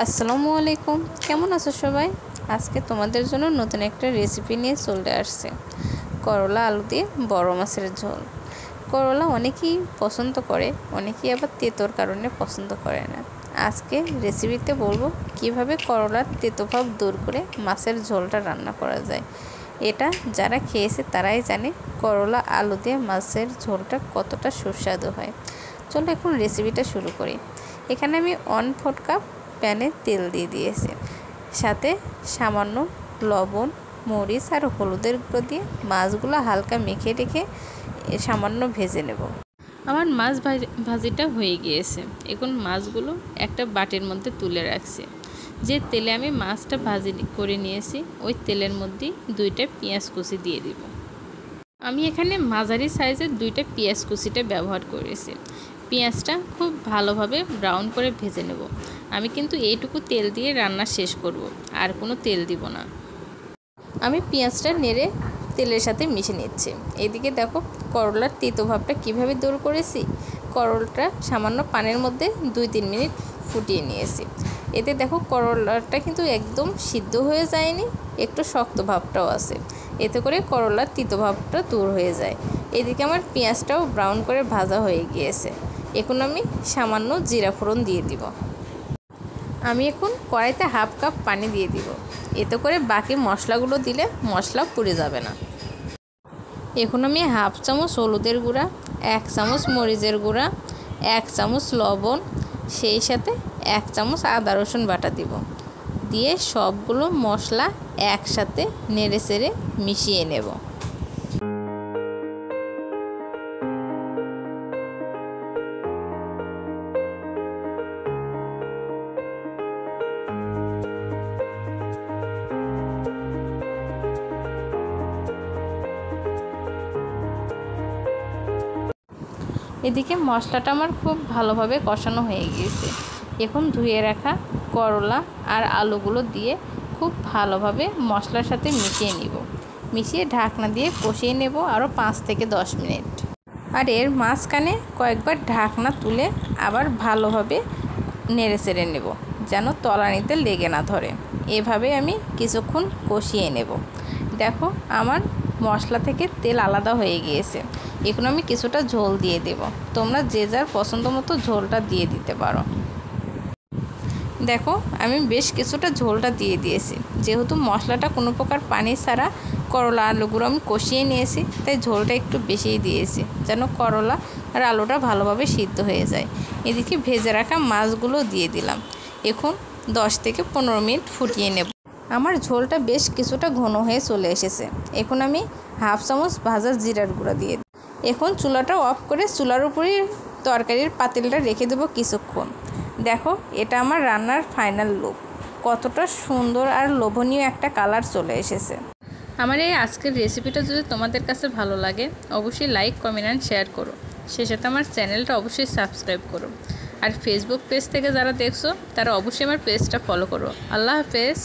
আসসালামু আলাইকুম, কেমন আছো সবাই? আজকে তোমাদের জন্য নতুন একটা রেসিপি নিয়ে চলে আসছে। করলা আলু দিয়ে বড় মাছের ঝোল। করলা অনেকেই পছন্দ করে, অনেকেই আবার তেতোর কারণে পছন্দ করে না। আজকে রেসিপিতে বলবো কিভাবে করলার তেতো ভাব দূর করে মাছের ঝোলটা রান্না করা যায়। এটা যারা খেয়েছে তারাই জানে করলা আলু দিয়ে মাছের ঝোলটা কতটা সুস্বাদু হয়। চলো এখন রেসিপিটা শুরু করি। এখানে আমি 1/4 কাপ প্যানে তেল দিয়ে দিয়েছি, সাথে সামান্য লবণ, মরিচ আর হলুদের গুঁড়ো দিয়ে মাছগুলো হালকা মেখে রেখে সামান্য ভেজে নেব। আমার মাছ ভাজিটা হয়ে গিয়েছে। এখন মাছগুলো একটা বাটির মধ্যে তুলে রাখছি। যে তেলে আমি মাছটা ভাজি করে নিয়েছি ওই তেলের মধ্যে 2টা পেঁয়াজ কুচি দিয়ে দিব। আমি এখানে মাঝারি সাইজের 2টা পেঁয়াজ কুচিটা ব্যবহার করেছি। পেঁয়াজটা খুব ভালোভাবে ব্রাউন করে ভেজে নেব। আমি কিন্তু এইটুকু তেল দিয়ে রান্না শেষ করব, আর কোনো তেল দিব না। আমি পেঁয়াজটা নেড়ে তেলের সাথে মিশে নিচ্ছি। এদিকে দেখো করলার তেতো ভাবটা কীভাবে দূর করেছি। করলাটা সামান্য পানির মধ্যে 2-3 মিনিট ফুটিয়ে নিয়েছি। এতে দেখো করলাটা কিন্তু একদম সিদ্ধ হয়ে যায়নি, একটু শক্ত ভাবটাও আছে। এতে করে করলার তিতো ভাবটা দূর হয়ে যায়। এদিকে আমার পেঁয়াজটাও ব্রাউন করে ভাজা হয়ে গিয়েছে। এখন আমি সামান্য জিরা ফোড়ন দিয়ে দিব। আমি এখন কড়াইতে 1/2 কাপ পানি দিয়ে দিব। এতে করে বাকি মশলাগুলো দিলে মশলা পুড়ে যাবে না। এখন আমি 1/2 চামচ হলুদের গুঁড়া, 1 চামচ মরিচের গুঁড়া, 1 চামচ লবণ, সেই সাথে 1 চামচ আদা রসুন বাটা দিব। দিয়ে সবগুলো মশলা একসাথে নেড়ে চেড়ে মিশিয়ে নেব। এদিকে মশলাটা আমার খুব ভালোভাবে কষানো হয়ে গিয়েছে। এখন ধুয়ে রাখা করলা আর আলুগুলো দিয়ে খুব ভালোভাবে মশলার সাথে মিশিয়ে নিব। মিশিয়ে ঢাকনা দিয়ে কষিয়ে নেব আরও 5 থেকে 10 মিনিট। আর এর মাঝখানে কয়েকবার ঢাকনা তুলে আবার ভালোভাবে নেড়ে চেড়ে নেব, যেন তলানিতে লেগে না ধরে। এভাবে আমি কিছুক্ষণ কষিয়ে নেব। দেখো আমার মশলা থেকে তেল আলাদা হয়ে গিয়েছে। এখন আমি কিছুটা ঝোল দিয়ে দেব। তোমরা যে যার পছন্দ মতো ঝোলটা দিয়ে দিতে পারো। দেখো আমি বেশ কিছুটা ঝোলটা দিয়ে দিয়েছি। যেহেতু মশলাটা কোনো প্রকার পানি ছাড়া করলা আলুগুলো আমি কষিয়ে নিয়েছি, তাই ঝোলটা একটু বেশিই দিয়েছি, যেন করলা আর আলুটা ভালোভাবে সিদ্ধ হয়ে যায়। এদিকে ভেজে রাখা মাছগুলো দিয়ে দিলাম। এখন 10 থেকে 15 মিনিট ফুটিয়ে নেব। আমার ঝোলটা বেশ কিছুটা ঘন হয়ে চলে এসেছে। এখন আমি 1/2 চামচ ভাজা জিরার গুঁড়া দিয়ে দিই। এখন চুলাটা অফ করে চুলার উপরে তরকারির পাতিলটা রেখে দেবো কিছুক্ষণ। দেখো এটা আমার রান্নার ফাইনাল লুক। কতটা সুন্দর আর লোভনীয় একটা কালার চলে এসেছে। আমার এই আজকের রেসিপিটা যদি তোমাদের কাছে ভালো লাগে অবশ্যই লাইক, কমেন্ট অ্যান্ড শেয়ার করো। সে সাথে আমার চ্যানেলটা অবশ্যই সাবস্ক্রাইব করো। আর ফেসবুক পেজ থেকে যারা দেখছো তারা অবশ্যই আমার পেজটা ফলো করো। আল্লাহ হাফেজ।